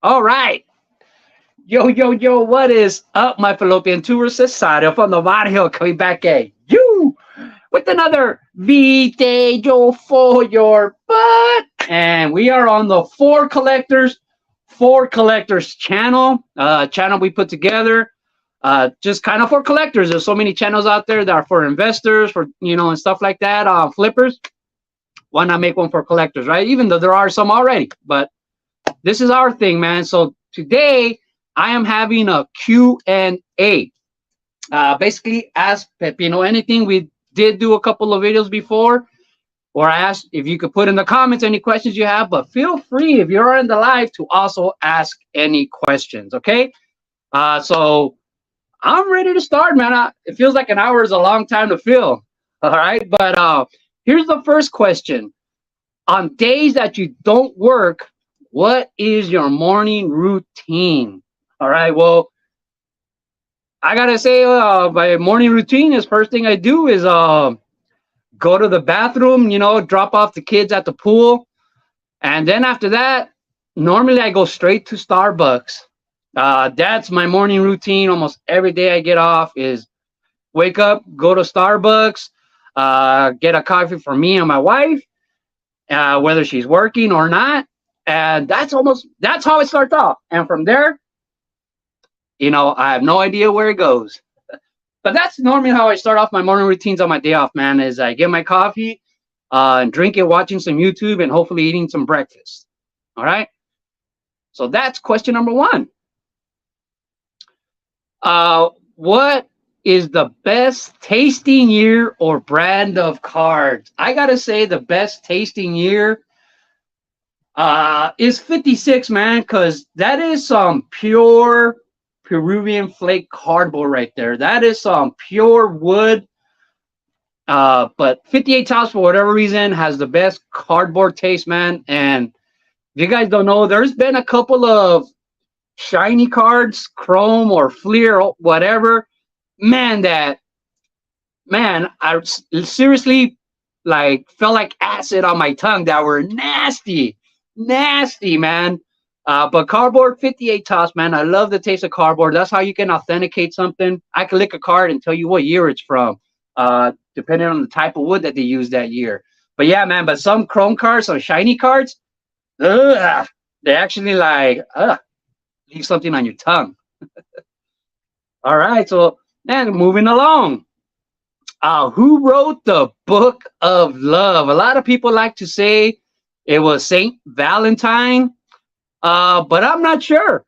All right. Yo, yo, yo, what is up, my fallopian tour Cesario from the barrio coming back at you with another video for your butt. And we are on the Four Collectors channel we put together just kind of for collectors. There's so many channels out there that are for investors, for, and stuff like that, flippers. Why not make one for collectors, right? Even though there are some already, but this is our thing, man. So today I am having a Q&A. Basically, ask Pepino Anything. We did do a couple of videos before, or I asked if you could put in the comments any questions you have, but feel free if you're in the live to also ask any questions, okay? So I'm ready to start, man. It feels like an hour is a long time to fill, all right? But here's the first question. On days that you don't work, what is your morning routine? All right, well, I gotta say, my morning routine is first thing I do is go to the bathroom, drop off the kids at the pool. And then after that, normally I go straight to Starbucks. That's my morning routine. Almost every day I get off is wake up, go to Starbucks, get a coffee for me and my wife, whether she's working or not. And that's how it starts off. And from there, I have no idea where it goes. But that's normally how I start off my morning routines on my day off, man, is I get my coffee and drink it, watching some YouTube, and hopefully eating some breakfast. All right? So that's question number one. What is the best tasting year or brand of cards? I got to say the best tasting year is 56, man, because that is some pure Peruvian flake cardboard right there. That is some pure wood. But 58 Tops, for whatever reason, has the best cardboard taste, man. And if you guys don't know, there's been a couple of shiny cards, chrome or fleer or whatever. I seriously felt like acid on my tongue that were nasty, man. But cardboard 58 Tops, man. I love the taste of cardboard. That's how you can authenticate something. I can lick a card and tell you what year it's from, depending on the type of wood that they used that year. But yeah, man, but some chrome cards, some shiny cards, they actually leave something on your tongue. All right, so, man, moving along. Who wrote the Book of Love? A lot of people like to say it was Saint Valentine. But I'm not sure.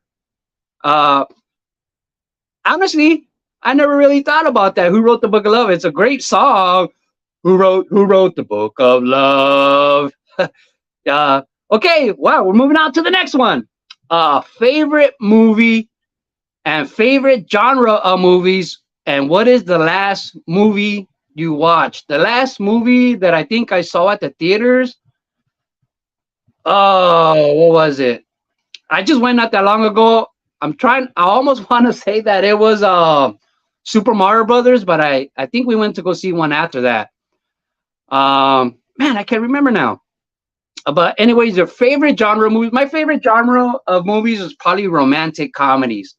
Honestly, I never really thought about that. Who wrote the Book of Love? It's a great song. Who wrote the Book of Love? Okay, wow, we're moving on to the next one. Favorite movie and favorite genre of movies, and what is the last movie you watched? The last movie that I think I saw at the theaters. Oh, what was it? I just went not that long ago. I almost want to say that it was Super Mario Brothers, but I think we went to go see one after that. Man, I can't remember now. But anyways, your favorite genre of movies? My favorite genre of movies is probably romantic comedies.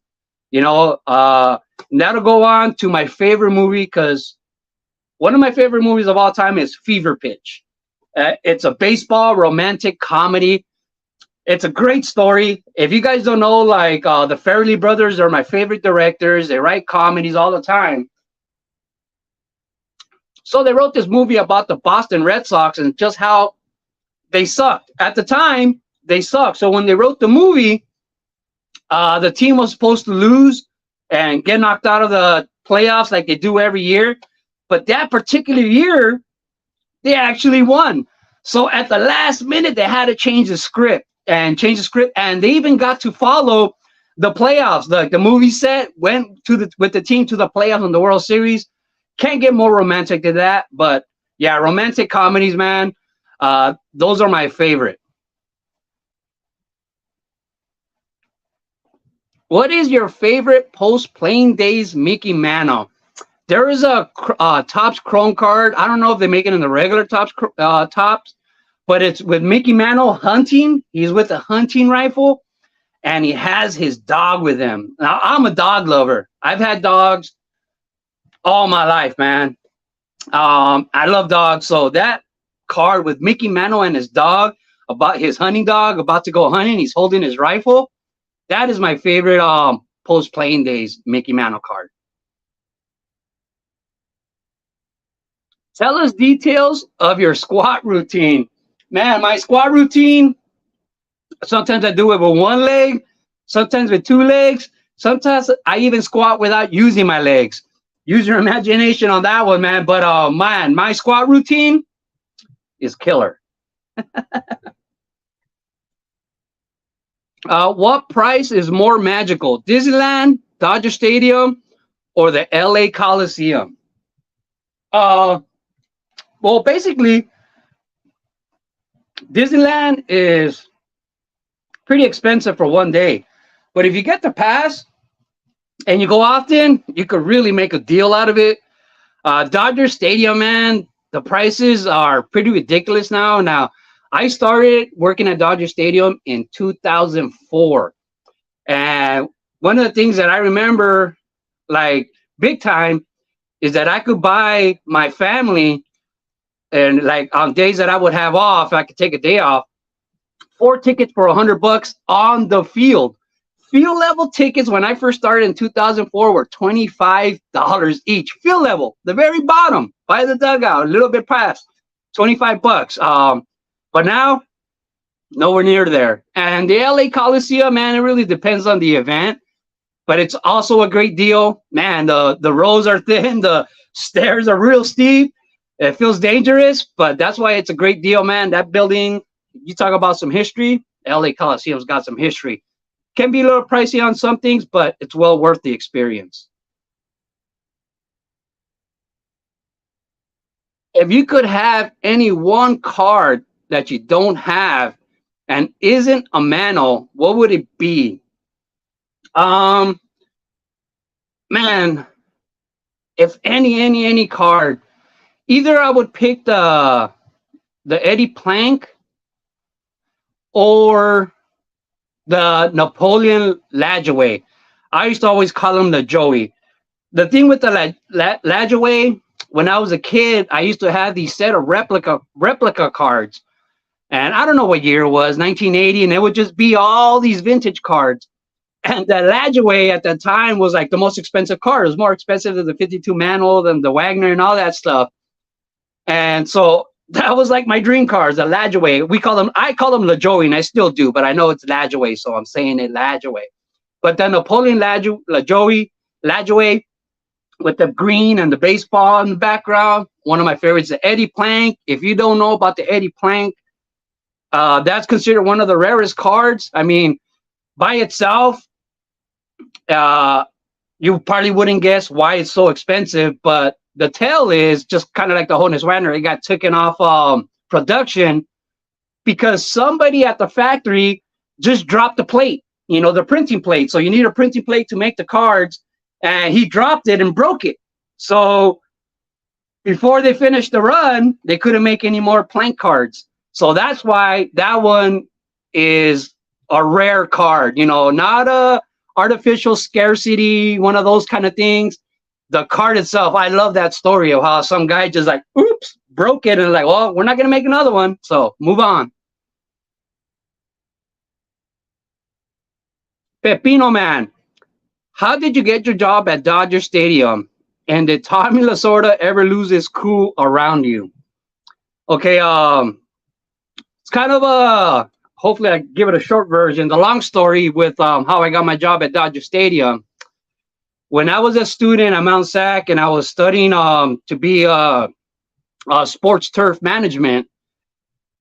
That'll go on to my favorite movie, because one of my favorite movies of all time is Fever Pitch. It's a baseball romantic comedy. It's a great story. If you guys don't know, the Farrelly brothers are my favorite directors. They write comedies all the time. So they wrote this movie about the Boston Red Sox and just how they sucked. At the time, they sucked. So when they wrote the movie, the team was supposed to lose and get knocked out of the playoffs like they do every year. But that particular year, they actually won. So at the last minute, they had to change the script. And they even got to follow the playoffs. The movie set went with the team to the playoffs in the World Series. Can't get more romantic than that. But yeah, romantic comedies, man. Those are my favorite. What is your favorite post-playing days Mickey Mantle? There is a Topps Chrome card. I don't know if they make it in the regular Topps, but it's with Mickey Mantle hunting. He's with a hunting rifle. and he has his dog with him. Now, I'm a dog lover. I've had dogs all my life, man. I love dogs. So that card with Mickey Mantle and his dog, about his hunting dog, about to go hunting, he's holding his rifle. That is my favorite post-playing days Mickey Mantle card. Tell us details of your squat routine. Man, my squat routine, sometimes I do it with one leg, sometimes with two legs. Sometimes I even squat without using my legs. Use your imagination on that one, man. But man, my squat routine is killer. What price is more magical, Disneyland, Dodger Stadium, or the LA Coliseum? Well, basically, Disneyland is pretty expensive for one day. But if you get the pass and you go often, you could really make a deal out of it. Dodger Stadium, man, the prices are pretty ridiculous now. Now, I started working at Dodger Stadium in 2004. And one of the things that I remember, like big time, is that I could buy my family, and like on days that I would have off, I could take a day off, 4 tickets for $100 on the field. Field level tickets when I first started in 2004 were $25 each. Field level, the very bottom, by the dugout, a little bit past, $25. But now, nowhere near there. And the LA Coliseum, man, it really depends on the event, but it's also a great deal. Man, the rows are thin, the stairs are real steep. It feels dangerous, but that's why it's a great deal, man. That building, you talk about some history, LA Coliseum's got some history. Can be a little pricey on some things, but it's well worth the experience. If you could have any one card that you don't have and isn't a Mano, what would it be? Man, if any card, either I would pick the Eddie Plank or the Napoleon Lajoie. I used to always call him the Joey. The thing with the Lajoie, when I was a kid, I used to have these set of replica cards. And I don't know what year it was, 1980, and it would just be all these vintage cards. And the Lajoie at that time was like the most expensive card. It was more expensive than the 52 Mantle, than the Wagner and all that stuff. And so that was like my dream cards, the Lajoie. I call them Lajoie, and I still do, but I know it's Lajoie, so I'm saying it Lajoie. But the Napoleon Lajoie with the green and the baseball in the background, one of my favorites, the Eddie Plank. If you don't know about the Eddie Plank, that's considered one of the rarest cards. I mean, by itself, you probably wouldn't guess why it's so expensive, but the tale is just kind of like the Honus Wagner. It got taken off production because somebody at the factory just dropped the plate, the printing plate. So you need a printing plate to make the cards, and he dropped it and broke it. So before they finished the run, they couldn't make any more Plank cards. So that's why that one is a rare card, not a artificial scarcity, one of those kind of things. The card itself, I love that story of how some guy just like, oops, broke it, and like, well, we're not going to make another one, so move on. Pepino Man, how did you get your job at Dodger Stadium? And did Tommy Lasorda ever lose his cool around you? Okay, it's kind of a, hopefully I give it a short version. The long story with how I got my job at Dodger Stadium. When I was a student at Mount Sac and I was studying to be sports turf management,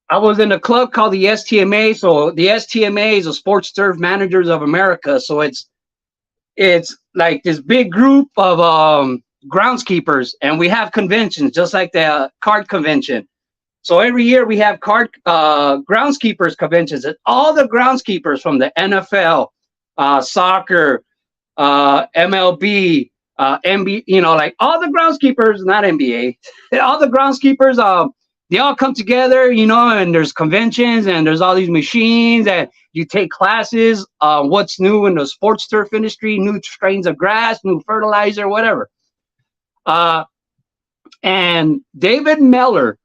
I was in a club called the STMA. So the STMA is the Sports Turf Managers of America. So it's like this big group of groundskeepers, and we have conventions just like the card convention. So every year we have card groundskeepers conventions, and all the groundskeepers from the NFL, soccer, MLB, NBA, like all the groundskeepers, not NBA, all the groundskeepers, they all come together, and there's conventions and there's all these machines, and You take classes, what's new in the sports turf industry, new strains of grass, new fertilizer, whatever. And David Meller,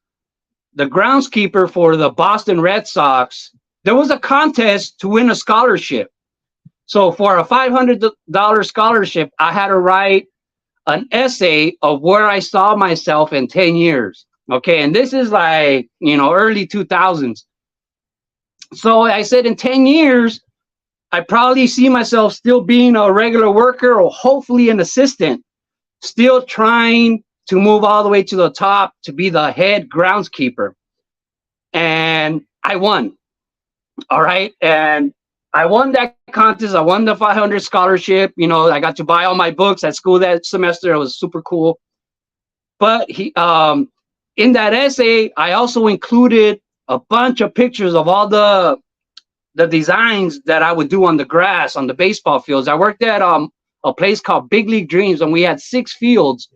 the groundskeeper for the Boston Red Sox, there was a contest to win a scholarship. So for a $500 scholarship, I had to write an essay of where I saw myself in 10 years. Okay, and this is like, early 2000s. So I said in 10 years, I probably see myself still being a regular worker or hopefully an assistant, still trying to move all the way to the top to be the head groundskeeper. And I won. All right. And I won that contest. I won the 500 scholarship. I got to buy all my books at school that semester. It was super cool. But in that essay, I also included a bunch of pictures of all the designs that I would do on the grass, on the baseball fields. I worked at a place called Big League Dreams, and we had 6 fields.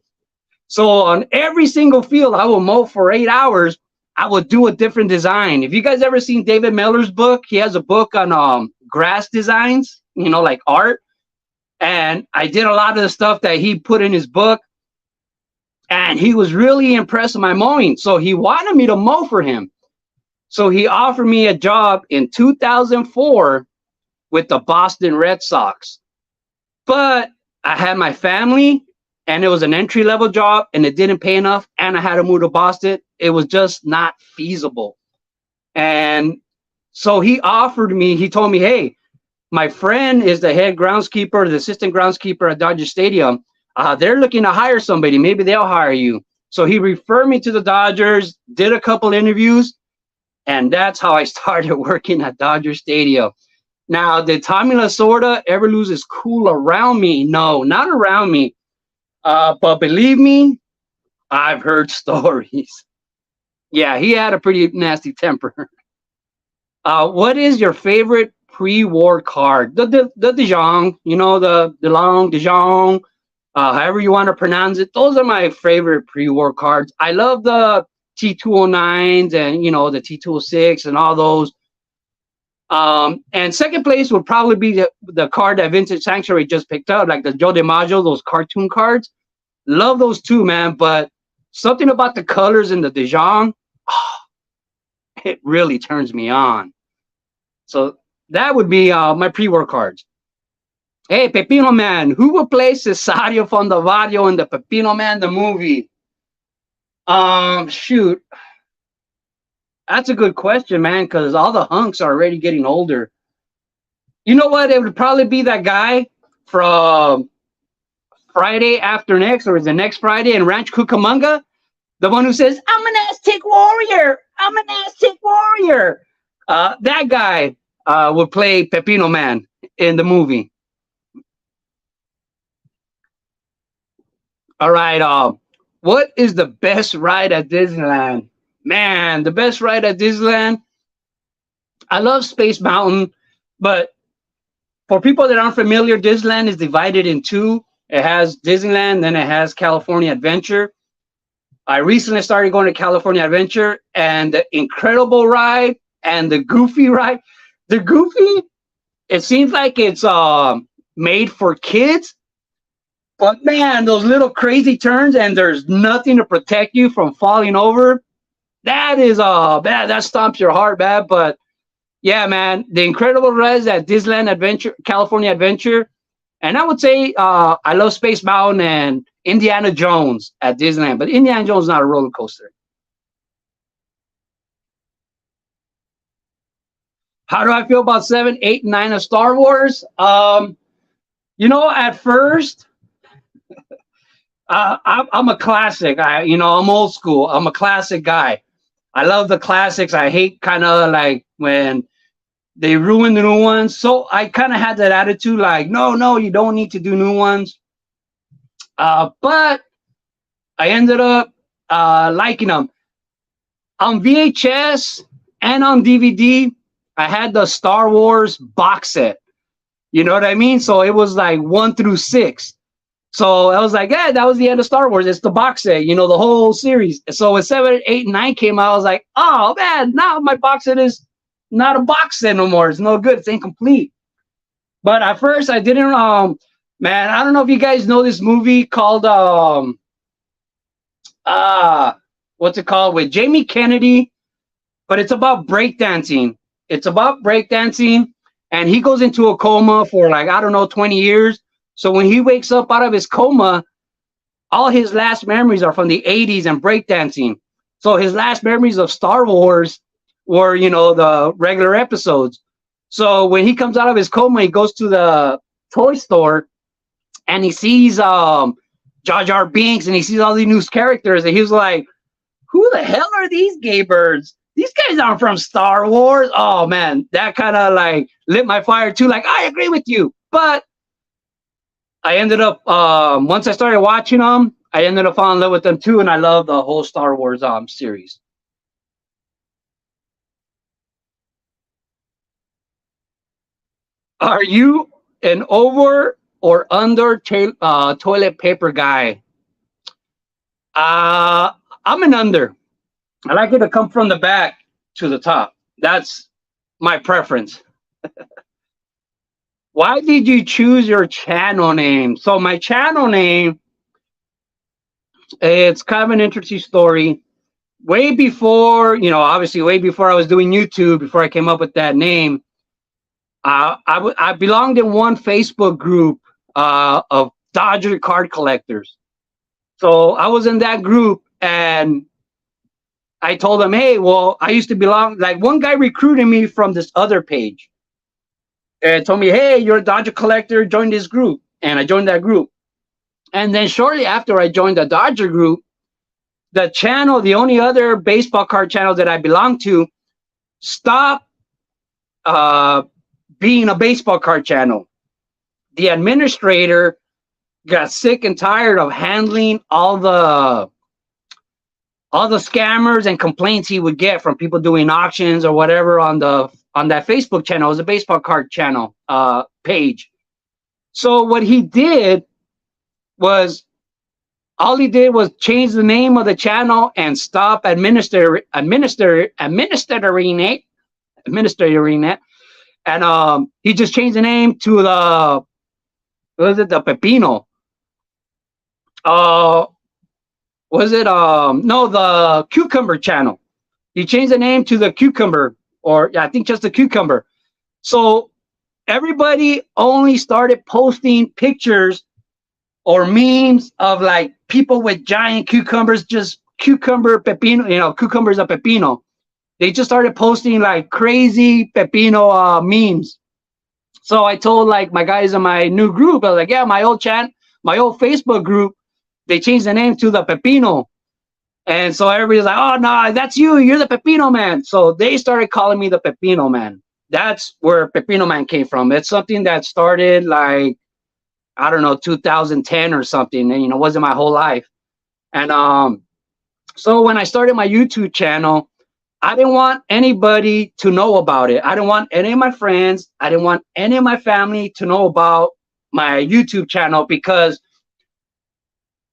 So on every single field, I would mow for 8 hours. I would do a different design. If you guys ever seen David Meller's book, he has a book on grass designs, like art. And I did a lot of the stuff that he put in his book. And he was really impressed with my mowing. So he wanted me to mow for him. So he offered me a job in 2004 with the Boston Red Sox. But I had my family, and it was an entry-level job, and it didn't pay enough, and I had to move to Boston. It was just not feasible. And so he told me, hey, my friend is the head groundskeeper, the assistant groundskeeper at Dodger Stadium. They're looking to hire somebody. Maybe they'll hire you. So he referred me to the Dodgers, did a couple interviews, and that's how I started working at Dodger Stadium. Now, did Tommy Lasorda ever lose his cool around me? No, not around me. But believe me, I've heard stories. Yeah, he had a pretty nasty temper. What is your favorite pre-war card? The Dijon, the DeLong, Dijon, however you want to pronounce it. Those are my favorite pre-war cards. I love the T209s and, the T206 and all those. And second place would probably be the card that Vintage Sanctuary just picked up, like the Joe DiMaggio, those cartoon cards. Love those too, man. But something about the colors in the Dijon, it really turns me on. So that would be my pre-war cards. Hey, Pepino Man, who will play Cesario Fondavario in the Pepino Man, the movie? Shoot. That's a good question, man, because all the hunks are already getting older. You know what? It would probably be that guy from Friday After Next, or the next Friday in Ranch Cucamonga. The one who says, I'm an Aztec warrior. I'm an Aztec warrior. That guy would play Pepino Man in the movie. All right. What is the best ride at Disneyland? Man, the best ride at Disneyland. I love Space Mountain, but for people that aren't familiar, Disneyland is divided in two. It has Disneyland, then it has California Adventure. I recently started going to California Adventure, and the Incredible ride and the Goofy ride. The Goofy, it seems like it's made for kids, but man, those little crazy turns, and there's nothing to protect you from falling over. That is bad. That stomps your heart, bad. But yeah, man, the Incredible rides at Disneyland Adventure, California Adventure, and I would say I love Space Mountain and Indiana Jones at Disneyland, but Indiana Jones is not a roller coaster. How do I feel about 7, 8, and 9 of Star Wars? At first, I'm a classic. I'm old school. I'm a classic guy. I love the classics. I hate kind of like when they ruin the new ones. So I kind of had that attitude like, no, you don't need to do new ones. But I ended up liking them. On VHS and on DVD, I had the Star Wars box set. You know what I mean? So it was like 1 through 6. So I was like, yeah, that was the end of Star Wars. It's the box set, the whole series. So when 7, 8, and 9 came out, I was like, oh man, now my box set is not a box set no more. It's no good. It's incomplete. But at first I didn't. Man, I don't know if you guys know this movie called uh what's it called, with Jamie Kennedy, but it's about breakdancing. It's about breakdancing, and he goes into a coma for like, I don't know, 20 years. So when he wakes up out of his coma, all his last memories are from the 80s and breakdancing. So his last memories of Star Wars were, the regular episodes. So when he comes out of his coma, he goes to the toy store and he sees Jar Jar Binks, and he sees all these new characters, and he was like, who the hell are these gay birds? These guys aren't from Star Wars. Oh man, that kind of like lit my fire too. Like, I agree with you. But I ended up, once I started watching them, I ended up falling in love with them too, and I love the whole Star Wars series. Are you an over or under toilet paper guy? Uh, I'm an under. I like it to come from the back to the top. That's my preference. Why did you choose your channel name? So my channel name, it's kind of an interesting story. Way before, obviously way before I was doing YouTube, before I came up with that name, I belonged in one Facebook group of Dodger card collectors. So I was in that group, and I told them, hey, well, I used to belong, like one guy recruited me from this other page and told me, hey, you're a Dodger collector, join this group. And I joined that group. And then shortly after I joined the Dodger group, the channel, the only other baseball card channel that I belonged to, stopped being a baseball card channel. The administrator got sick and tired of handling all the scammers and complaints he would get from people doing auctions or whatever on that Facebook channel. It was a baseball card channel page. So what he did was, all he did was change the name of the channel and stop administering it. And he just changed the name to the Pepino? The Cucumber channel. He changed the name to the Cucumber, or yeah, I think just the Cucumber. So everybody only started posting pictures or memes of like people with giant cucumbers, just cucumber pepino, cucumbers of pepino. They just started posting like crazy pepino memes. So I told like my guys in my new group, I was like, yeah, my old Facebook group, they changed the name to the Pepino. And so everybody's like, oh no, that's you're the Pepino Man. So they started calling me the Pepino Man. That's where Pepino Man came from. It's something that started like, I don't know, 2010 or something, and wasn't my whole life. And so when I started my YouTube channel, I didn't want anybody to know about it. I didn't want any of my friends, I didn't want any of my family to know about my YouTube channel, because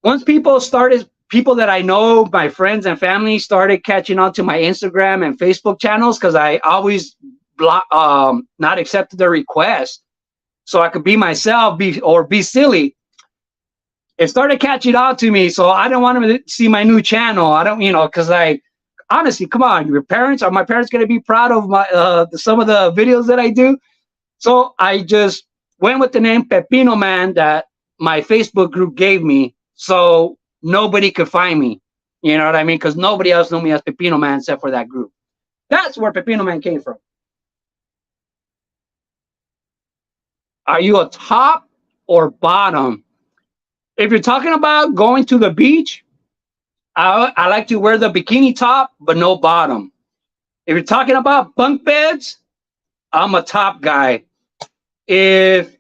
once people that I know, my friends and family, started catching on to my Instagram and Facebook channels, because I always not accepted their request so I could be myself, be silly. It started catching on to me, so I didn't want them to see my new channel. I don't, because honestly, come on, are my parents going to be proud of my some of the videos that I do? So I just went with the name Pepino Man that my Facebook group gave me, so nobody could find me. You know what I mean? Because nobody else knew me as Pepino Man except for that group. That's where Pepino Man came from. Are you a top or bottom? If you're talking about going to the beach, I like to wear the bikini top, but no bottom. If you're talking about bunk beds, I'm a top guy. If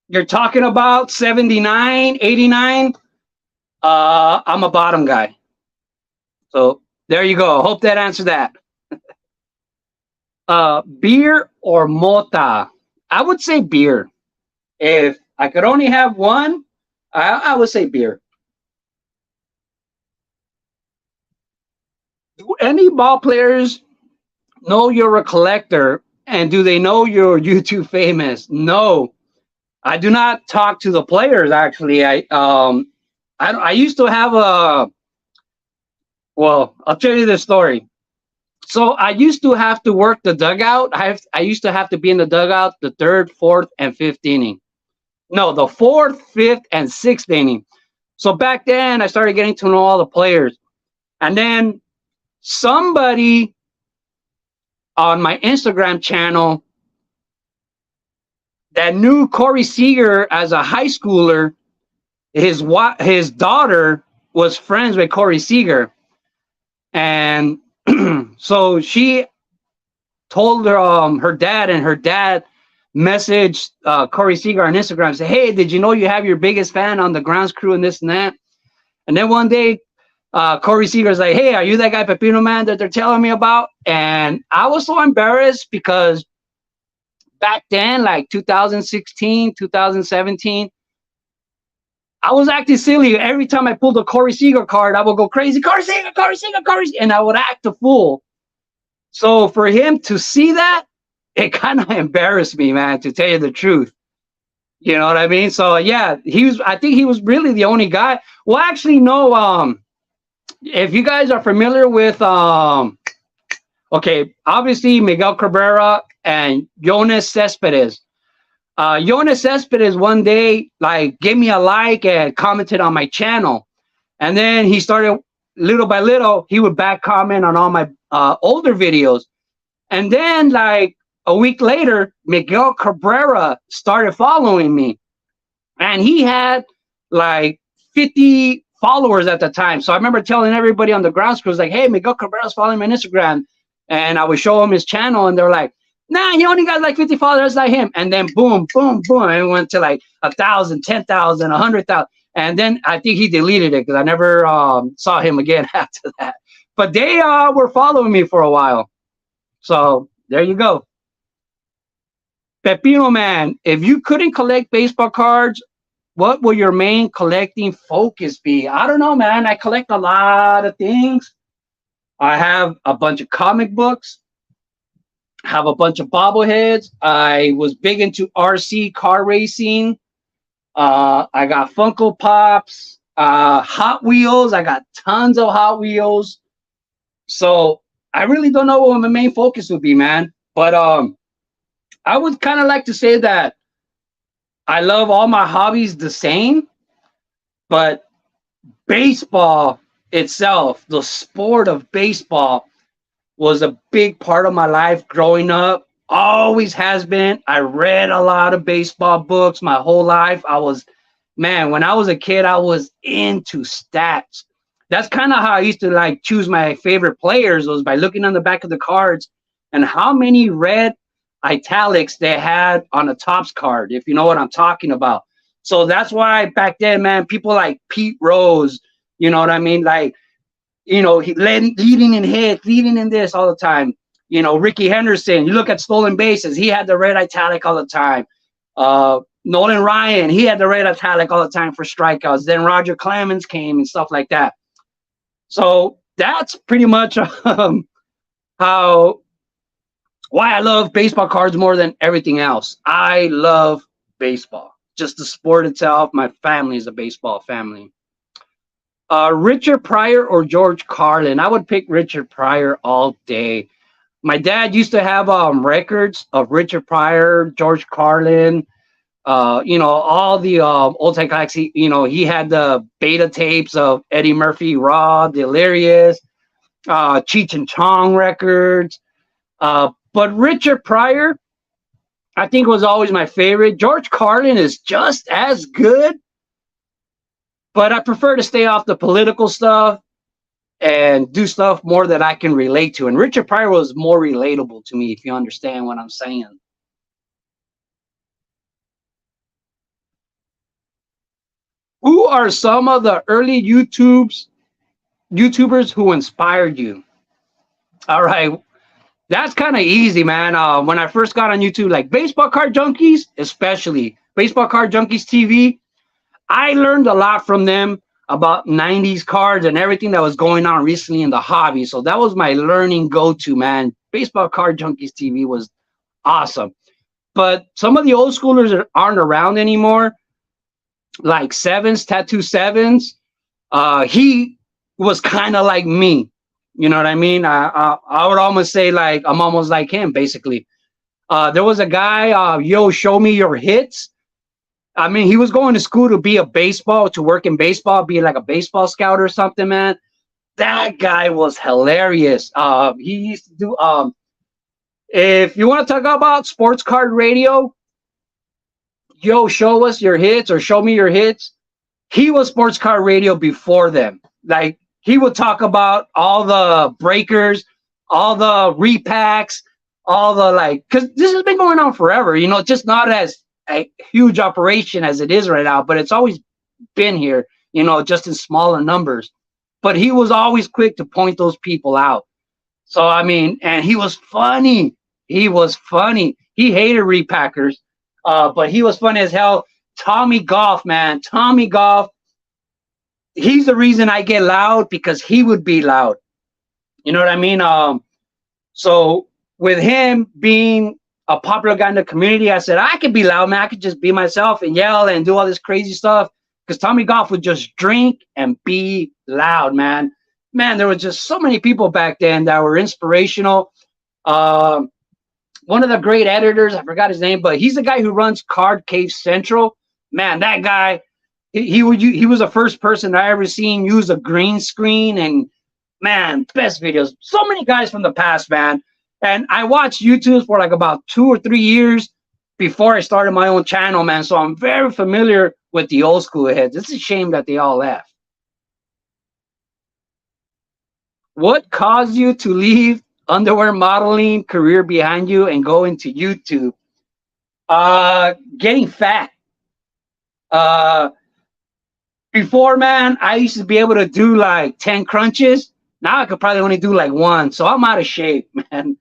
you're talking about 79, 89, I'm a bottom guy. So there you go. Hope that answered that. Beer or mota? I would say beer. If I could only have one, I would say beer. Do any ball players know you're a collector, and do they know you're YouTube famous? No, I do not talk to the players. Actually, I used to have a. Well, I'll tell you this story. So I used to have to work the dugout. I used to have to be in the dugout the third, fourth, and fifth inning. No, the fourth, fifth, and sixth inning. So back then, I started getting to know all the players, and then somebody on my Instagram channel that knew Corey Seager as a high schooler. His daughter was friends with Corey Seager, and so she told her dad, and her dad messaged Corey Seager on Instagram and said, "Hey, did you know you have your biggest fan on the grounds crew and this and that?" And then one day, Corey Seager's like, "Hey, are you that guy Pepino Man that they're telling me about?" And I was so embarrassed because back then, like 2016, 2017, I was acting silly. Every time I pulled a Corey Seager card, I would go crazy, Corey Seager, Corey Seager, Corey Seager, and I would act a fool. So for him to see that, it kind of embarrassed me, man, to tell you the truth. You know what I mean? So yeah, I think he was really the only guy. Well, actually, no, if you guys are familiar with okay, obviously Miguel Cabrera and Jonas Cespedes. Jonas Cespedes one day like gave me a like and commented on my channel, and then he started little by little. He would back comment on all my older videos, and then like a week later, Miguel Cabrera started following me, and he had like 50 followers at the time. So I remember telling everybody on the grounds crew, like, "Hey, Miguel Cabrera's following me on Instagram," and I would show him his channel, and they're like, "Nah, he only got like 50 followers like him." And then boom, boom, boom, and it went to like 1,000, 10,000, 100,000. And then I think he deleted it because I never saw him again after that. But they were following me for a while. So there you go. Pepino Man, if you couldn't collect baseball cards, what will your main collecting focus be? I don't know, man. I collect a lot of things. I have a bunch of comic books. Have a bunch of bobbleheads. I was big into RC car racing. I got Funko Pops, Hot Wheels. I got tons of Hot Wheels. So I really don't know what my main focus would be, man. But I would kind of like to say that I love all my hobbies the same, but baseball itself, the sport of baseball, was a big part of my life growing up. Always has been. I read a lot of baseball books my whole life. When I was a kid, I was into stats. That's kind of how I used to like choose my favorite players, was by looking on the back of the cards and how many red italics they had on a Topps card, if you know what I'm talking about. So that's why back then, man, people like Pete Rose, you know what I mean? Like, you know, he leading in hits, leading in this all the time. You know, Ricky Henderson, you look at stolen bases, he had the red italic all the time. Nolan Ryan, he had the red italic all the time for strikeouts. Then Roger Clemens came and stuff like that. So that's pretty much why I love baseball cards more than everything else. I love baseball, just the sport itself. My family is a baseball family. Richard Pryor or George Carlin? I would pick Richard Pryor all day. My dad used to have records of Richard Pryor, George Carlin, you know, all the old time guys. You know, he had the beta tapes of Eddie Murphy, Raw, Delirious, Cheech and Chong records. But Richard Pryor, I think, was always my favorite. George Carlin is just as good, but I prefer to stay off the political stuff and do stuff more that I can relate to. And Richard Pryor was more relatable to me, if you understand what I'm saying. Who are some of the early YouTubers who inspired you? All right. That's kind of easy, man. When I first got on YouTube, like Baseball Card Junkies, especially Baseball Card Junkies TV, I learned a lot from them. about 90s cards and everything that was going on recently in the hobby. So that was my learning go-to, man. Baseball Card Junkies TV was awesome. But some of the old schoolers that aren't around anymore, like Sevens, Tattoo Sevens, he was kind of like me. You know what I mean? I would almost say like I'm almost like him, basically. There was a guy, yo, show me your hits. I mean, he was going to school to work in baseball, be like a baseball scout or something, man. That guy was hilarious. He used to do, if you want to talk about sports card radio, yo, show us your hits or show me your hits. He was sports card radio before them. Like, he would talk about all the breakers, all the repacks, all the like, because this has been going on forever, you know, just not as a huge operation as it is right now, but it's always been here, you know, just in smaller numbers. But he was always quick to point those people out. So, I mean, and he was funny. He was funny. He hated repackers, but he was funny as hell. Tommy Goff, man. Tommy Goff, he's the reason I get loud because he would be loud. You know what I mean? So with him being a popular guy in the community, I said, I could be loud, man. I could just be myself and yell and do all this crazy stuff. Because Tommy Goff would just drink and be loud, man. Man, there was just so many people back then that were inspirational. One of the great editors, I forgot his name, but he's the guy who runs Card Cave Central. Man, that guy, he was the first person I ever seen use a green screen, and man, best videos. So many guys from the past, man. And I watched YouTube for like about 2 or 3 years before I started my own channel, man. So I'm very familiar with the old school heads. It's a shame that they all left. What caused you to leave underwear modeling career behind you and go into YouTube? Getting fat. Before, man, I used to be able to do like 10 crunches. Now I could probably only do like 1. So I'm out of shape, man.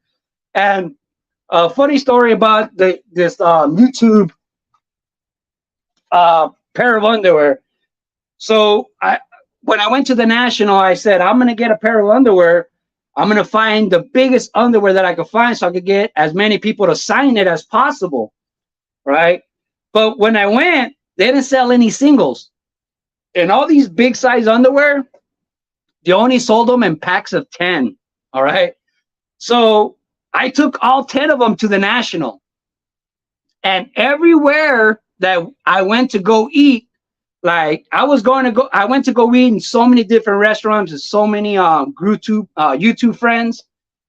And a funny story about this YouTube pair of underwear. So when I went to the National, I said, I'm going to get a pair of underwear. I'm going to find the biggest underwear that I could find so I could get as many people to sign it as possible, right? But when I went, they didn't sell any singles. And all these big size underwear, they only sold them in packs of 10, all right? So I took all 10 of them to the National. And everywhere that I went to go eat, like I went to go eat in so many different restaurants and so many YouTube friends.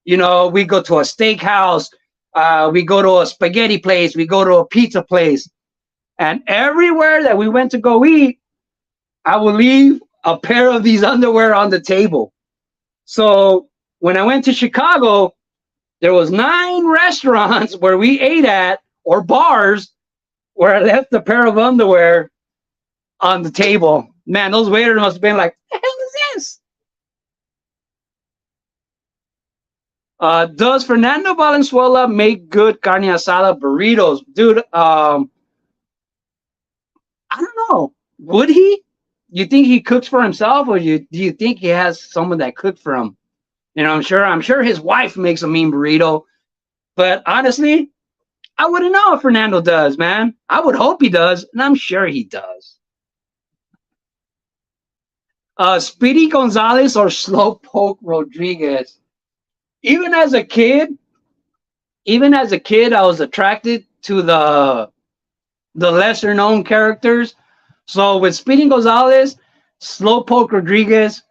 You know, we go to a steakhouse, we go to a spaghetti place, we go to a pizza place. And everywhere that we went to go eat, I would leave a pair of these underwear on the table. So when I went to Chicago, there was 9 restaurants where we ate at, or bars, where I left a pair of underwear on the table. Man, those waiters must have been like, "What the hell is this?" Does Fernando Valenzuela make good carne asada burritos? Dude, I don't know. Would he? You think he cooks for himself, or do you think he has someone that cooked for him? You know, I'm sure his wife makes a mean burrito. But honestly, I wouldn't know if Fernando does, man. I would hope he does, and I'm sure he does. Speedy Gonzalez or Slowpoke Rodriguez? Even as a kid, I was attracted to the lesser known characters. So with Speedy Gonzalez, Slowpoke Rodriguez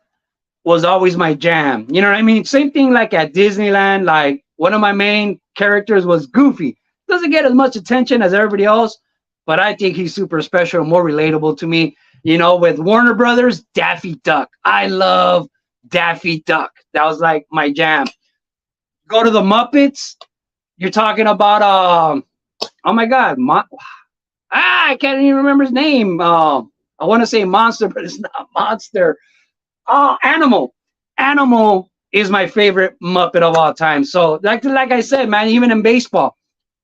was always my jam. You know what I mean? Same thing like at Disneyland. Like one of my main characters was Goofy. Doesn't get as much attention as everybody else, but I think he's super special, more relatable to me. You know, with Warner Brothers, Daffy Duck. I love Daffy Duck. That was like my jam. Go to the Muppets. You're talking about oh my God, I can't even remember his name. I want to say Monster, but it's not Monster. Oh, Animal. Animal is my favorite Muppet of all time. So, like I said, man, even in baseball,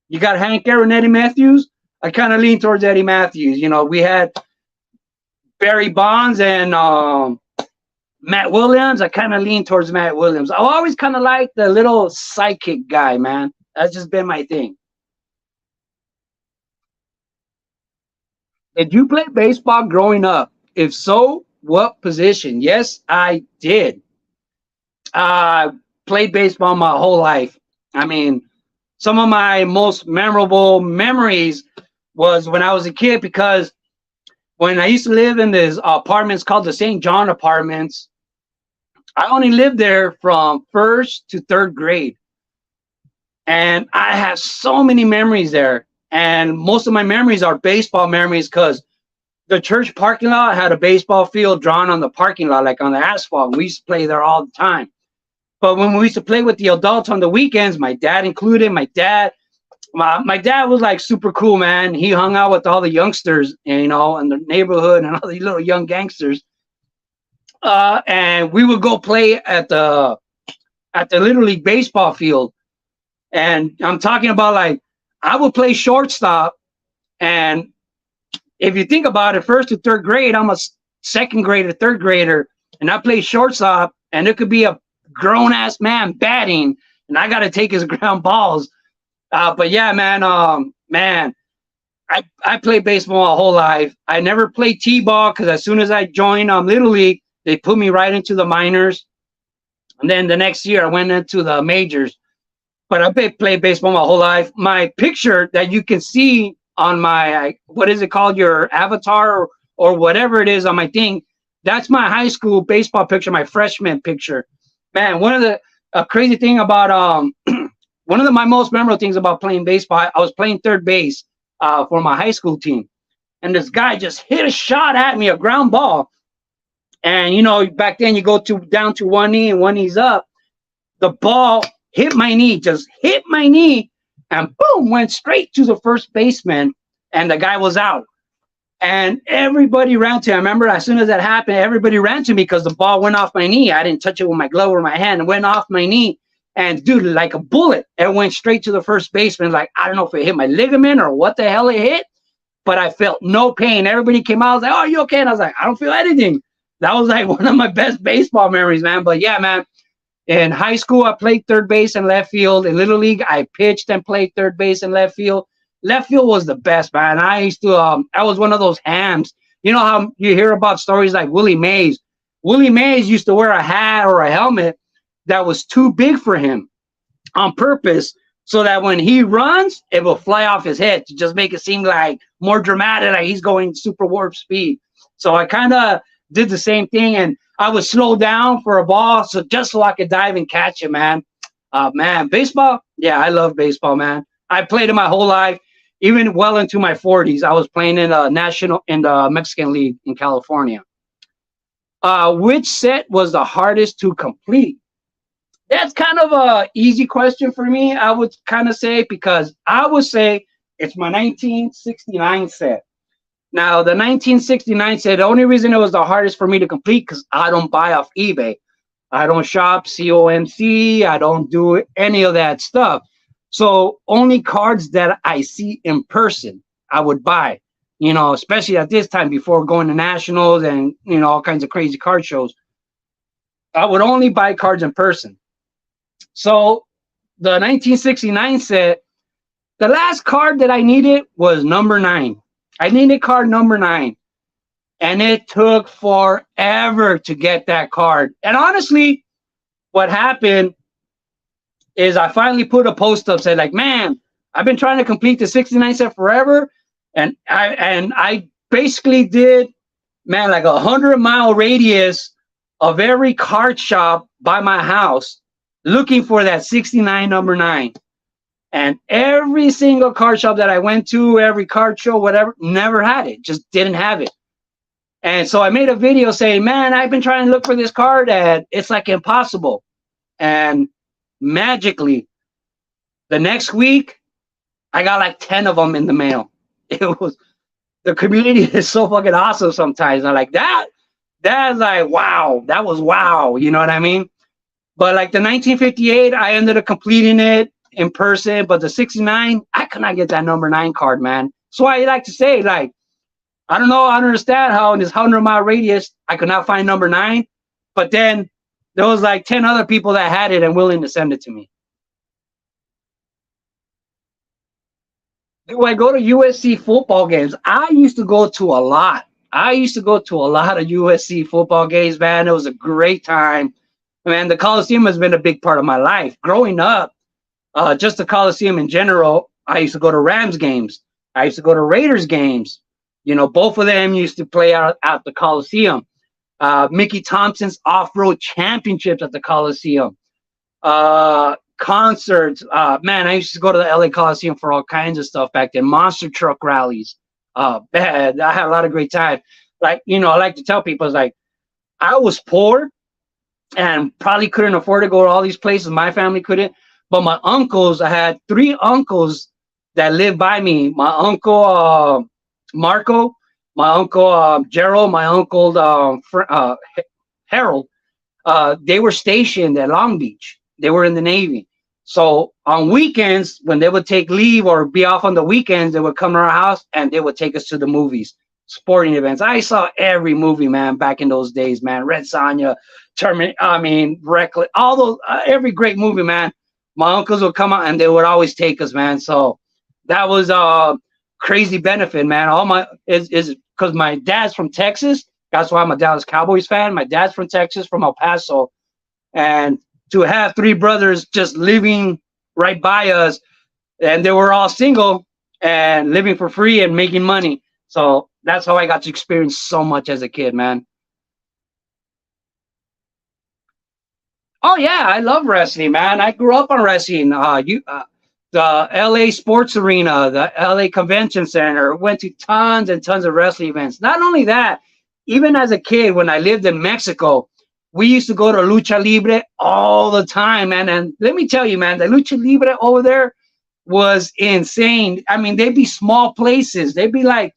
you got Hank Aaron, Eddie Matthews. I kind of lean towards Eddie Matthews. You know, we had Barry Bonds and Matt Williams. I kind of lean towards Matt Williams. I always kind of like the little sidekick guy, man. That's just been my thing. Did you play baseball growing up? If so, what position? Yes, I did. I played baseball my whole life. I mean, some of my most memorable memories was when I was a kid because when I used to live in these apartments called the St. John apartments, I only lived there from first to third grade. And I have so many memories there. And most of my memories are baseball memories because the church parking lot had a baseball field drawn on the parking lot, like on the asphalt. We used to play there all the time. But when we used to play with the adults on the weekends, my dad included, my dad was like super cool, man. He hung out with all the youngsters, you know, in the neighborhood and all these little young gangsters. And we would go play at the Little League baseball field. And I'm talking about like I would play shortstop. And if you think about it, first to third grade, I'm a second grader, third grader, and I play shortstop, and it could be a grown ass man batting, and I got to take his ground balls. But yeah, man, I played baseball my whole life. I never played t-ball because as soon as I joined Little League, they put me right into the minors, and then the next year I went into the majors. But I played baseball my whole life. My picture that you can see on my, what is it called, your avatar or whatever it is on my thing, that's my high school baseball picture, my freshman picture. Man, one of the crazy thing about one of my most memorable things about playing baseball, I was playing third base for my high school team, and this guy just hit a shot at me, a ground ball, and you know back then you go down to one knee and one knee's up. The ball hit my knee, just hit my knee, and boom, went straight to the first baseman, and the guy was out. And everybody ran to me. I remember as soon as that happened, everybody ran to me because the ball went off my knee. I didn't touch it with my glove or my hand. It went off my knee. And dude, like a bullet, it went straight to the first baseman. Like, I don't know if it hit my ligament or what the hell it hit, but I felt no pain. Everybody came out. I was like, oh, are you okay? And I was like, I don't feel anything. That was like one of my best baseball memories, man. But yeah, man, in high school, I played third base and left field. In Little League, I pitched and played third base and left field. Left field was the best, man. I used to, I was one of those hams. You know how you hear about stories like Willie Mays? Willie Mays used to wear a hat or a helmet that was too big for him on purpose so that when he runs, it will fly off his head to just make it seem like more dramatic, like he's going super warp speed. So I kind of did the same thing, and I would slow down for a ball so I could dive and catch it, man. Man, baseball, yeah, I love baseball, man. I played it my whole life. Even well into my 40s, I was playing in the Mexican League in California. Which set was the hardest to complete? That's kind of a easy question for me, I would kind of say, because I would say it's my 1969 set. Now, the 1969 set, the only reason it was the hardest for me to complete because I don't buy off eBay. I don't shop COMC. I don't do any of that stuff. So only cards that I see in person, I would buy, you know, especially at this time before going to nationals and, you know, all kinds of crazy card shows. I would only buy cards in person. So the 1969 set, the last card that I needed was number 9. I needed card number 9. And it took forever to get that card. And honestly, what happened is I finally put a post up, said like, man, I've been trying to complete the 69 set forever. And I basically did, man, like 100-mile radius of every card shop by my house looking for that 69 number 9. And every single card shop that I went to, every card show, whatever, never had it, just didn't have it. And so I made a video saying, man, I've been trying to look for this card and it's like impossible. And magically, the next week, I got like 10 of them in the mail. It was, the community is so fucking awesome sometimes. I'm like, that's like, wow, that was wow. You know what I mean? But like the 1958, I ended up completing it in person. But the 69, I could not get that number 9 card, man. So I like to say, like, I don't know. I don't understand how in this 100-mile radius I could not find number 9, but then there was like 10 other people that had it and willing to send it to me. Do I go to USC football games? I used to go to a lot. I used to go to a lot of USC football games, man. It was a great time. Man, the Coliseum has been a big part of my life. Growing up, just the Coliseum in general, I used to go to Rams games. I used to go to Raiders games. You know, both of them used to play out at the Coliseum. Mickey Thompson's off-road championships at the Coliseum. Concerts. Man, I used to go to the LA Coliseum for all kinds of stuff back then. Monster truck rallies. Man, I had a lot of great time. Like, you know, I like to tell people, it's like, I was poor and probably couldn't afford to go to all these places. My family couldn't. But my uncles, I had 3 uncles that lived by me. My uncle Marco, my uncle Gerald, my uncle Harold. They were stationed at Long Beach. They were in the Navy. So on weekends, when they would take leave or be off on the weekends, they would come to our house and they would take us to the movies, sporting events. I saw every movie, man, back in those days, man. Red Sonja, Reckless, all those, every great movie, man. My uncles would come out and they would always take us, man. So that was a crazy benefit, man. All my is because my dad's from Texas. That's why I'm a Dallas Cowboys fan. My dad's from Texas, from El Paso, and to have 3 brothers just living right by us, and they were all single and living for free and making money. So that's how I got to experience so much as a kid, man. Oh yeah, I love wrestling, man. I grew up on wrestling. The LA Sports Arena, the LA Convention Center, went to tons and tons of wrestling events. Not only that, even as a kid, when I lived in Mexico, we used to go to Lucha Libre all the time, man. And let me tell you, man, the Lucha Libre over there was insane. I mean, they'd be small places. They'd be like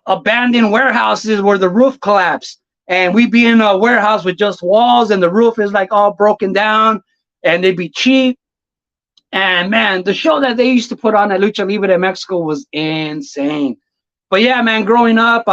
abandoned warehouses where the roof collapsed, and we'd be in a warehouse with just walls, and the roof is like all broken down, and they'd be cheap. And man, the show that they used to put on at Lucha Libre in Mexico was insane. But yeah, man, growing up,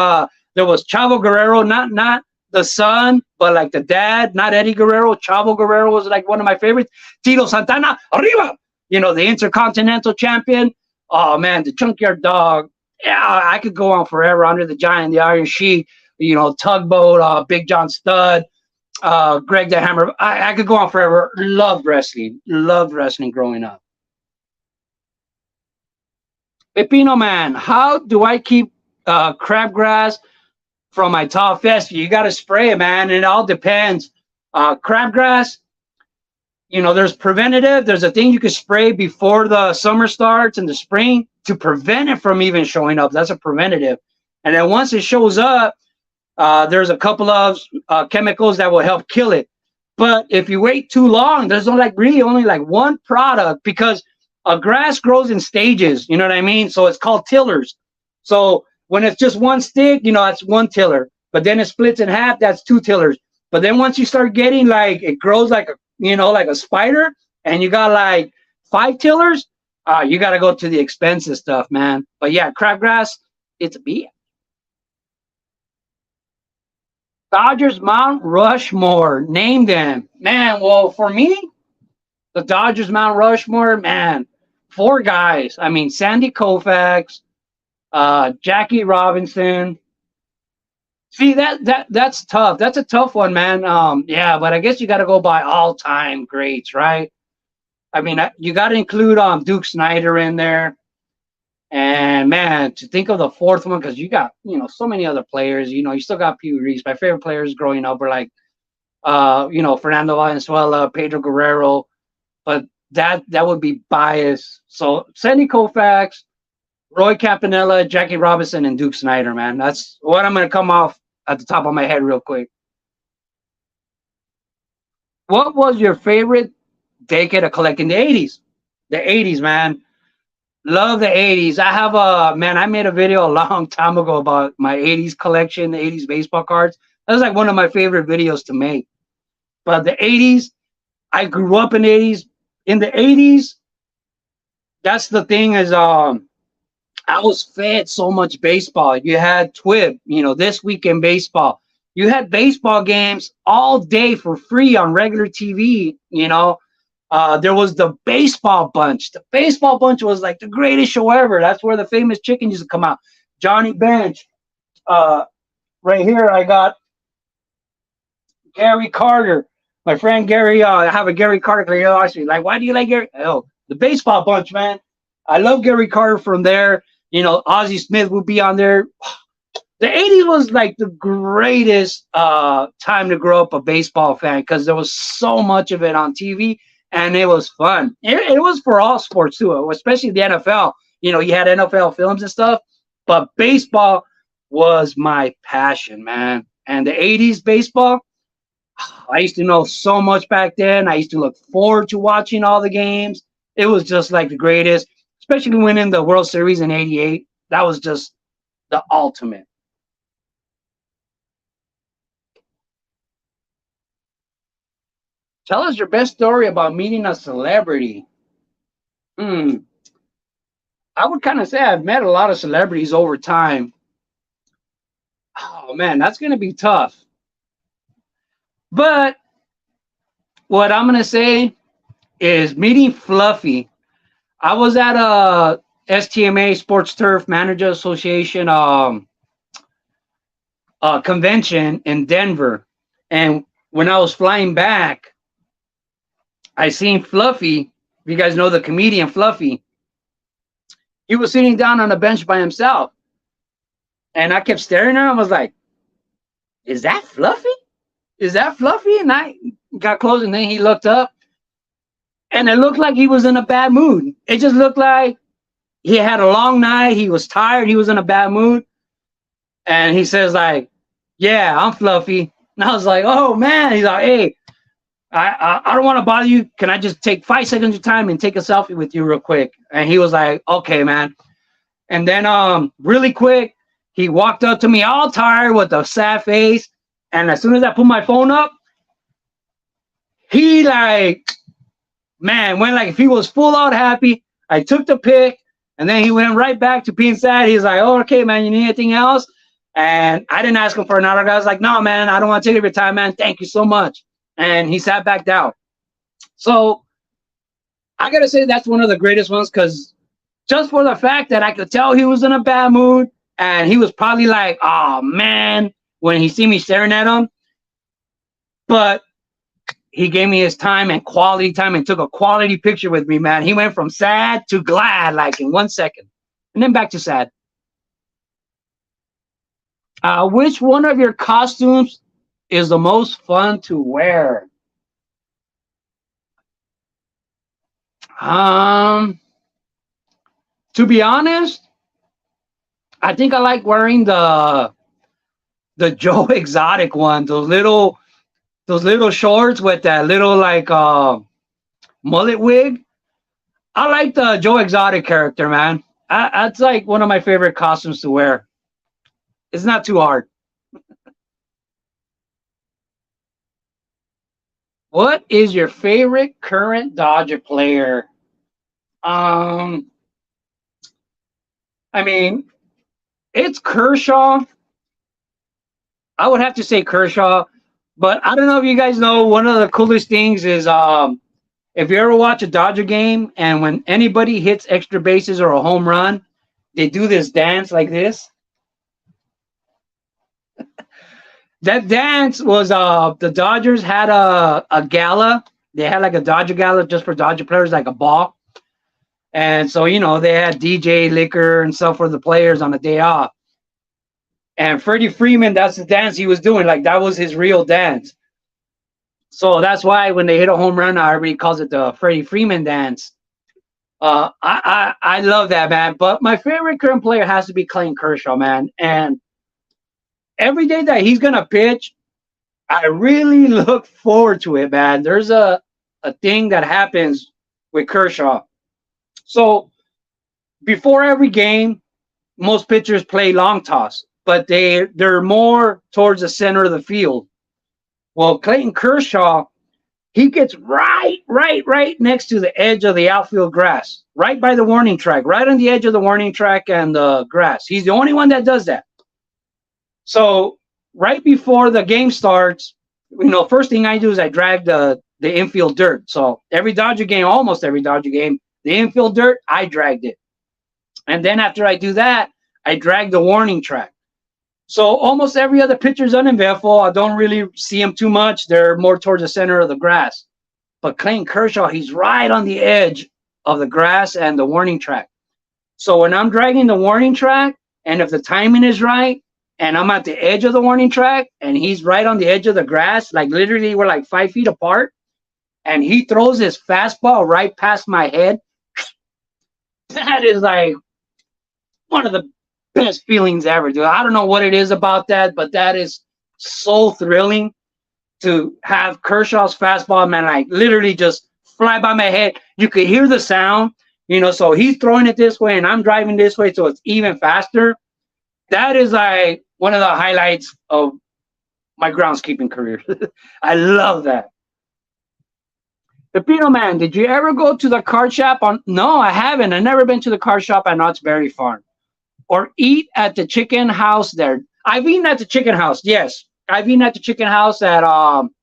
there was Chavo Guerrero, not the son, but like the dad, not Eddie Guerrero. Chavo Guerrero was like one of my favorites. Tito Santana, arriba! You know, the Intercontinental Champion. Oh man, the Junkyard Dog. Yeah, I could go on forever. Under the Giant, the Iron Sheik, you know, Tugboat, Big John Studd, Greg the Hammer. I could go on forever. Loved wrestling growing up. Pepino Man, how do I keep crabgrass from my tall fescue? You got to spray it, man. It all depends. Crabgrass, you know, there's preventative. There's a thing you can spray before the summer starts in the spring to prevent it from even showing up. That's a preventative. And then once it shows up, there's a couple of chemicals that will help kill it. But if you wait too long, there's only like one product, because grass grows in stages. You know what I mean? So it's called tillers. So when it's just one stick, you know, that's one tiller. But then it splits in half, that's 2 tillers. But then once you start getting like, it grows like like a spider, and you got like 5 tillers, you got to go to the expensive stuff, man. But yeah, crabgrass, it's a beat. Dodgers Mount Rushmore, name them, man. Well, for me, the Dodgers Mount Rushmore, man, 4 guys. I mean, Sandy Koufax, Jackie Robinson. See, that's tough. That's a tough one, man. Yeah, but I guess you got to go by all-time greats, right? I mean, you got to include Duke Snyder in there. And man, to think of the 4th one, because you got, so many other players. You still got Pee Wee Reese. My favorite players growing up were like, Fernando Valenzuela, Pedro Guerrero. But that would be biased. So Sandy Koufax, Roy Campanella, Jackie Robinson, and Duke Snyder, man. That's what I'm going to come off at the top of my head real quick. What was your favorite decade of collecting? The 80s. The 80s, man. Love the 80s. I made a video a long time ago about my 80s collection, the 80s baseball cards. That was like one of my favorite videos to make. But the 80s, I grew up in the 80s. In the 80s, that's the thing is, I was fed so much baseball. You had TWIB, this weekend baseball. You had baseball games all day for free on regular TV. There was the baseball bunch. The baseball bunch was like the greatest show ever. That's where the famous chicken used to come out. Johnny Bench. Uh, right here, I got Gary Carter. My friend Gary, I have a Gary Carter. He asked me, like, why do you like Gary? Oh, the baseball bunch, man. I love Gary Carter from there. Ozzie Smith would be on there. The 80s was like the greatest time to grow up a baseball fan because there was so much of it on TV and it was fun. It was for all sports too, especially the NFL. You had NFL films and stuff, but baseball was my passion, man. And the 80s baseball, I used to know so much back then. I used to look forward to watching all the games. It was just like the greatest, especially winning the World Series in '88. That was just the ultimate. Tell us your best story about meeting a celebrity. Hmm. I would kind of say I've met a lot of celebrities over time. Oh man, that's gonna be tough. But what I'm gonna say is meeting Fluffy. I was at a STMA Sports Turf Manager Association convention in Denver, and when I was flying back, I seen Fluffy. You guys know the comedian Fluffy. He was sitting down on a bench by himself, and I kept staring at him. I was like, "Is that Fluffy? Is that Fluffy?" And I got close, and then he looked up, and it looked like he was in a bad mood. It just looked like he had a long night. He was tired. He was in a bad mood. And he says, like, "Yeah, I'm Fluffy." And I was like, "Oh, man." He's like, "Hey, I don't want to bother you. Can I just take 5 seconds of time and take a selfie with you real quick?" And he was like, "Okay, man." And then really quick, he walked up to me all tired with a sad face. And as soon as I put my phone up, he like, man, went like if he was full out happy. I took the pic, and then he went right back to being sad. He's like, "Oh, okay, man, you need anything else?" And I didn't ask him for another guy. I was like, "No, man, I don't want to take your time, man. Thank you so much." And he sat back down. So I gotta say that's one of the greatest ones because just for the fact that I could tell he was in a bad mood, and he was probably like, "Oh man," when he see me staring at him. But he gave me his time and quality time and took a quality picture with me, man. He went from sad to glad like in 1 second, and then back to sad. Which one of your costumes is the most fun to wear? Um, to be honest, I think I like wearing the Joe Exotic one, those little shorts with that little like mullet wig. I like the Joe Exotic character, man. That's like one of my favorite costumes to wear. It's not too hard. What is your favorite current Dodger player? Um, I mean, it's Kershaw. I would have to say Kershaw, but I don't know if you guys know one of the coolest things is if you ever watch a Dodger game and when anybody hits extra bases or a home run, they do this dance like this. That dance was the Dodgers had a gala. They had like a Dodger gala just for Dodger players, like a ball. And so, they had DJ liquor and stuff for the players on the day off. And Freddie Freeman, that's the dance he was doing. Like that was his real dance. So that's why when they hit a home run, everybody calls it the Freddie Freeman dance. I love that, man. But my favorite current player has to be Clayton Kershaw, man. And every day that he's gonna pitch, I really look forward to it, man. There's a thing that happens with Kershaw. So before every game, most pitchers play long toss, but they're more towards the center of the field. Well, Clayton Kershaw, He gets right next to the edge of the outfield grass, right by the warning track, right on the edge of the warning track and the grass. He's the only one that does that. So right before the game starts, first thing I do is I drag the infield dirt. So every Dodger game, almost every Dodger game, the infield dirt, I dragged it. And then after I do that, I drag the warning track. So almost every other pitcher's uneventful. I don't really see them too much. They're more towards the center of the grass. But Clayton Kershaw, he's right on the edge of the grass and the warning track. So when I'm dragging the warning track, and if the timing is right, and I'm at the edge of the warning track, and he's right on the edge of the grass, like literally we're like 5 feet apart, and he throws his fastball right past my head, that is like one of the best feelings ever, dude. I don't know what it is about that, but that is so thrilling to have Kershaw's fastball, man, like literally just fly by my head. You could hear the sound, so he's throwing it this way and I'm driving this way, so it's even faster. That is like one of the highlights of my groundskeeping career. I love that. Pepino Man, did you ever go to the card shop No, I haven't. I've never been to the card shop at Knott's Berry Farm. Or eat at the chicken house there. I've eaten at the chicken house, yes. I've eaten at the chicken house at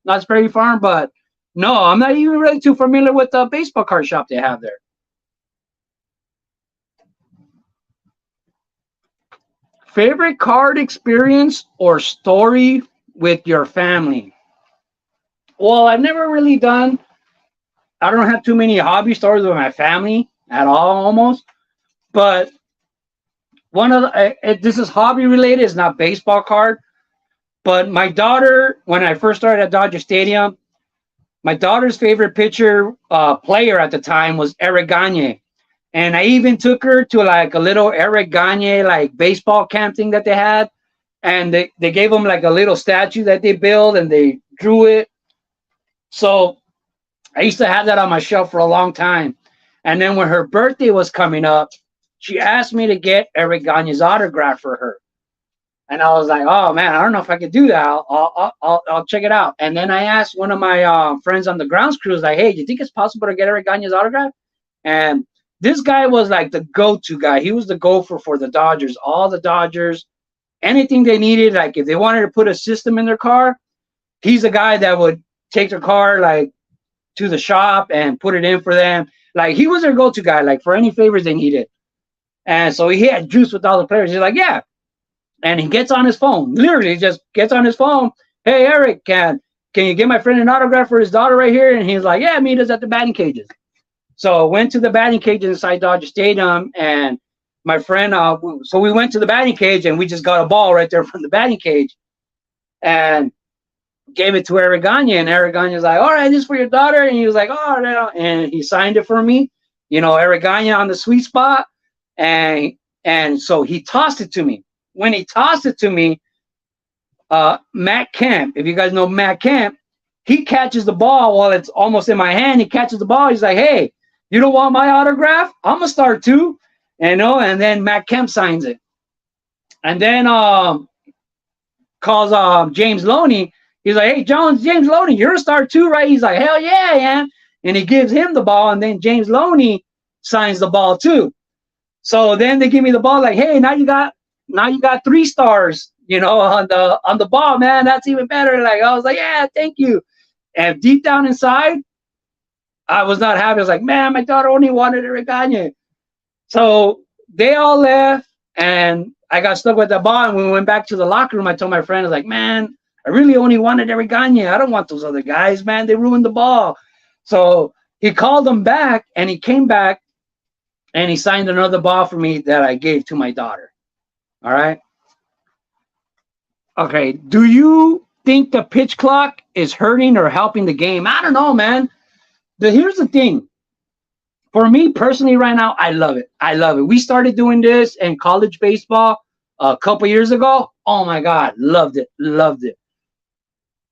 Knott's Berry Farm, but no, I'm not even really too familiar with the baseball card shop they have there. Favorite card experience or story with your family? Well, I've never really done, I don't have too many hobby stories with my family at all, almost. But one of the, this is hobby related, it's not baseball card. But my daughter, when I first started at Dodger Stadium, my daughter's favorite pitcher player at the time was Eric Gagne. And I even took her to like a little Eric Gagne like baseball camp thing that they had. And they gave him like a little statue that they built and they drew it. So I used to have that on my shelf for a long time. And then when her birthday was coming up, she asked me to get Eric Gagne's autograph for her. And I was like, oh, man, I don't know if I could do that. I'll check it out. And then I asked one of my friends on the grounds crew, like, hey, do you think it's possible to get Eric Gagne's autograph? And this guy was like the go-to guy. He was the gopher for the Dodgers. All the Dodgers, anything they needed, like if they wanted to put a system in their car, he's the guy that would take their car like to the shop and put it in for them. Like he was their go-to guy, like for any favors they needed. And so he had juice with all the players. He's like, yeah. And he gets on his phone, literally just gets on his phone. Hey, Eric, can you get my friend an autograph for his daughter right here? And he's like, yeah, meet us at the batting cages. So went to the batting cage inside Dodger Stadium, and my friend, so we went to the batting cage, and we just got a ball right there from the batting cage, and gave it to Eric Gagne, and Eric Gagne was like, all right, this is for your daughter, and he was like, oh, no, and he signed it for me, Eric Gagne on the sweet spot, and so he tossed it to me. When he tossed it to me, Matt Kemp, if you guys know Matt Kemp, he catches the ball while it's almost in my hand. He catches the ball. He's like, hey, you don't want my autograph? I'm going to start too. And then Matt Kemp signs it. And then calls James Loney. He's like, hey, James Loney, you're a star too, right? He's like, hell yeah, I am. And he gives him the ball. And then James Loney signs the ball too. So then they give me the ball like, hey, now you got 3 stars, on the ball, man. That's even better. Like I was like, yeah, thank you. And deep down inside, I was not happy. I was like, man, my daughter only wanted Eric Gagne. So they all left, and I got stuck with the ball. And when we went back to the locker room, I told my friend, I was like, man, I really only wanted Eric Gagne. I don't want those other guys, man. They ruined the ball. So he called them back, and he came back, and he signed another ball for me that I gave to my daughter. All right. Okay. Do you think the pitch clock is hurting or helping the game? I don't know, man. Here's the thing. For me personally right now, I love it. I love it. We started doing this in college baseball a couple years ago. Oh, my God. Loved it. Loved it.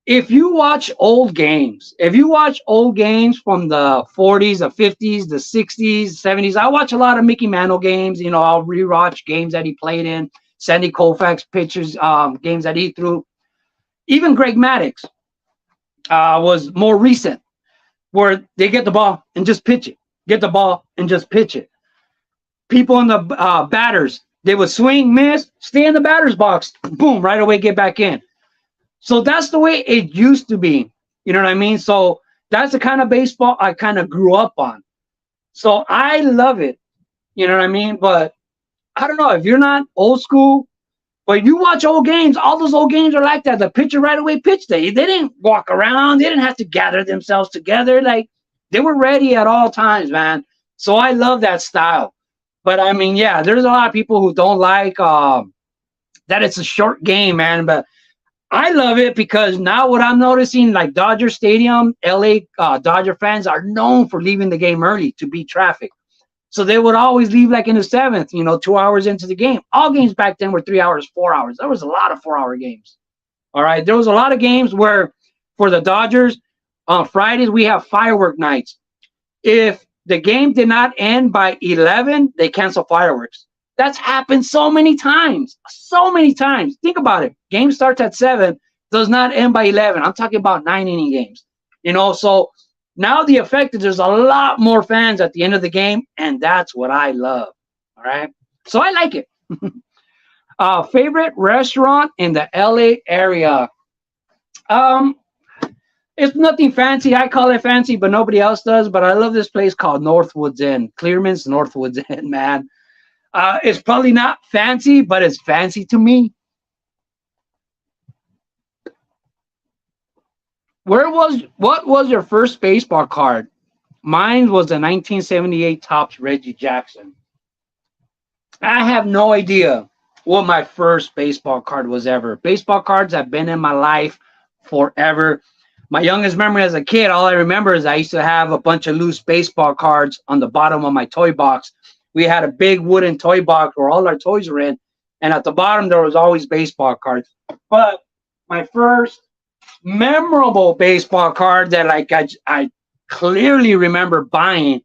If you watch old games, from the 40s, the 50s, the 60s, 70s, I watch a lot of Mickey Mantle games. I'll rewatch games that he played in. Sandy Koufax pitchers, games that he threw. Even Greg Maddux was more recent. where they get the ball and just pitch it, get the ball and just pitch it. People in the batters, they would swing, miss, stay in the batter's box, boom, right away, get back in. So that's the way it used to be. You know what I mean? So that's the kind of baseball I kind of grew up on. So I love it. You know what I mean? But I don't know if you're not old school, but you watch old games, all those old games are like that. The pitcher right away pitched it. They didn't walk around. They didn't have to gather themselves together. Like they were ready at all times, man. So I love that style. But I mean, yeah, there's a lot of people who don't like that it's a short game, man. But I love it because now what I'm noticing, like Dodger Stadium, LA Dodger fans are known for leaving the game early to beat traffic. So they would always leave like in the seventh, 2 hours into the game. All games back then were 3 hours, 4 hours. There was a lot of 4-hour games. All right. There was a lot of games where for the Dodgers, on Fridays, we have firework nights. If the game did not end by 11, they cancel fireworks. That's happened so many times. So many times. Think about it. Game starts at 7, does not end by 11. I'm talking about 9-inning games. So now the effect is there's a lot more fans at the end of the game, and that's what I love. All right. So I like it. Favorite restaurant in the LA area. It's nothing fancy. I call it fancy, but nobody else does. But I love this place called Northwoods Inn. Clearman's Northwoods Inn, man. It's probably not fancy, but it's fancy to me. What was your first baseball card? Mine was the 1978 Topps Reggie Jackson. I have no idea what my first baseball card was ever. Baseball cards have been in my life forever. My youngest memory as a kid, all I remember is I used to have a bunch of loose baseball cards on the bottom of my toy box. We had a big wooden toy box where all our toys were in, and at the bottom there was always baseball cards. But my first memorable baseball card that I clearly remember buying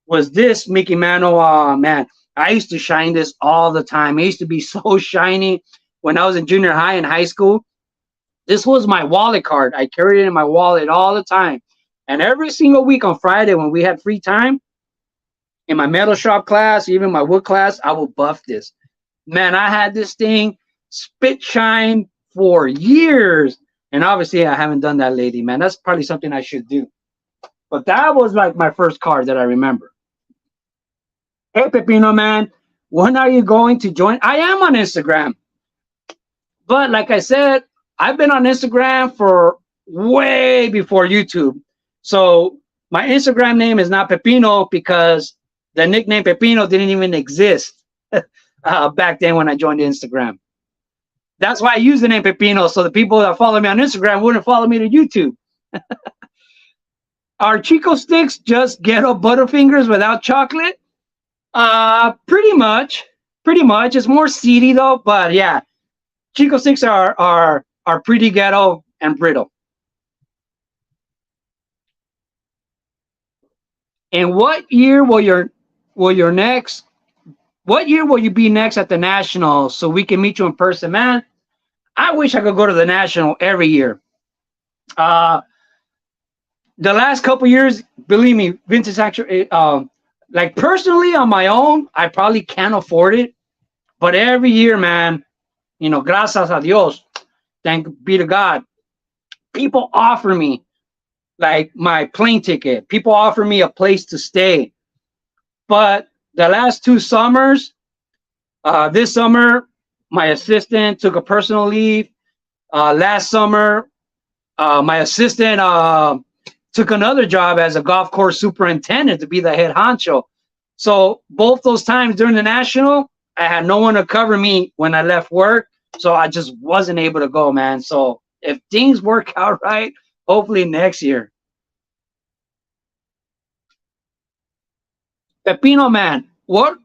was this Mickey Mantle. Man, I used to shine this all the time. It used to be so shiny when I was in junior high and high school. This was my wallet card. I carried it in my wallet all the time. And every single week on Friday when we had free time, in my metal shop class, even my wood class, I would buff this. Man, I had this thing spit shine for years. And obviously, I haven't done that lately, man. That's probably something I should do. But that was like my first card that I remember. Hey, Pepino Man, when are you going to join? I am on Instagram. But like I said, I've been on Instagram for way before YouTube. So my Instagram name is not Pepino because the nickname Pepino didn't even exist back then when I joined Instagram. That's why I use the name Pepino, so the people that follow me on Instagram wouldn't follow me to YouTube. Are Chico sticks just ghetto Butterfingers without chocolate? Pretty much. Pretty much. It's more seedy though, but yeah. Chico sticks are pretty ghetto and brittle. And what year will you be next at the National so we can meet you in person, man? I wish I could go to the National every year. The last couple years, believe me, Vince's actually like personally on my own, I probably can't afford it. But every year, man, gracias a Dios, thank be to God, people offer me like my plane ticket. People offer me a place to stay. But the last 2 summers, this summer, my assistant took a personal leave. Last summer, my assistant took another job as a golf course superintendent to be the head honcho. So both those times during the National, I had no one to cover me when I left work. So I just wasn't able to go, man. So if things work out right, hopefully next year. Pepino Man, what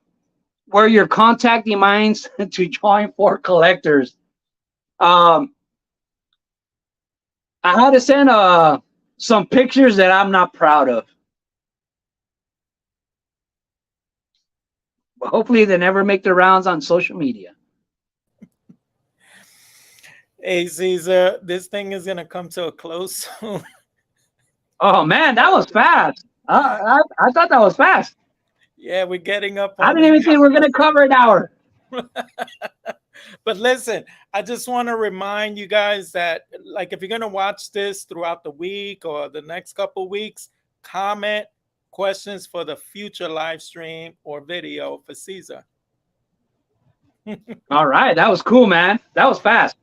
were your contacting minds to join for collectors? I had to send some pictures that I'm not proud of. But hopefully they never make the rounds on social media. Hey, Caesar, this thing is going to come to a close soon. Oh man, that was fast. I thought that was fast. Yeah, we're getting up I on didn't even think we were gonna cover an hour. But listen, I just want to remind you guys that, like, if you're going to watch this throughout the week or the next couple weeks, comment questions for the future live stream or video for Caesar. All right, that was cool, man. That was fast.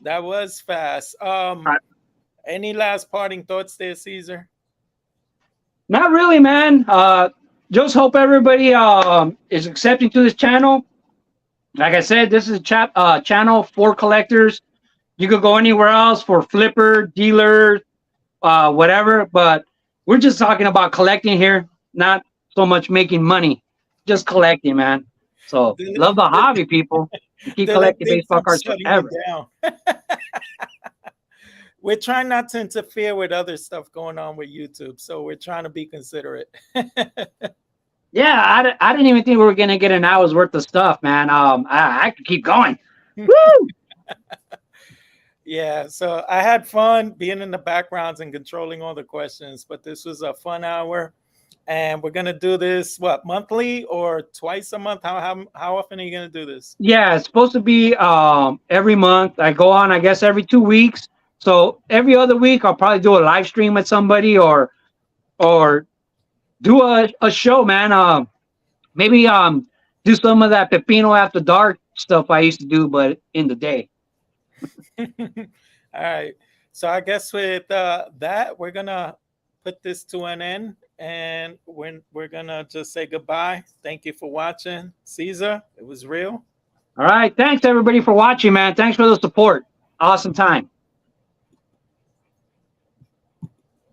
That was fast. All right. Any last parting thoughts there, Caesar? Not really, man. Just hope everybody is accepting to this channel. Like I said, this is a channel for collectors. You could go anywhere else for flipper, dealer, whatever, but we're just talking about collecting here, not so much making money, just collecting, man. So love the hobby, people. Keep Dylan collecting thinks baseball I'm cards shutting you forever. down. We're trying not to interfere with other stuff going on with YouTube, so we're trying to be considerate. Yeah, I didn't even think we were gonna get an hour's worth of stuff, man. I could keep going. Woo! Yeah, so I had fun being in the backgrounds and controlling all the questions, but this was a fun hour. And we're gonna do this what, monthly or twice a month? How often are you gonna do this? Yeah, it's supposed to be every month. I go on, I guess, every 2 weeks. So every other week, I'll probably do a live stream with somebody or do a show, man. Maybe do some of that Pepino after dark stuff I used to do, but in the day. All right. So I guess with that, we're gonna put this to an end, and we're gonna just say goodbye. Thank you for watching, Caesar. It was real. All right, thanks everybody for watching, man. Thanks for the support. Awesome time.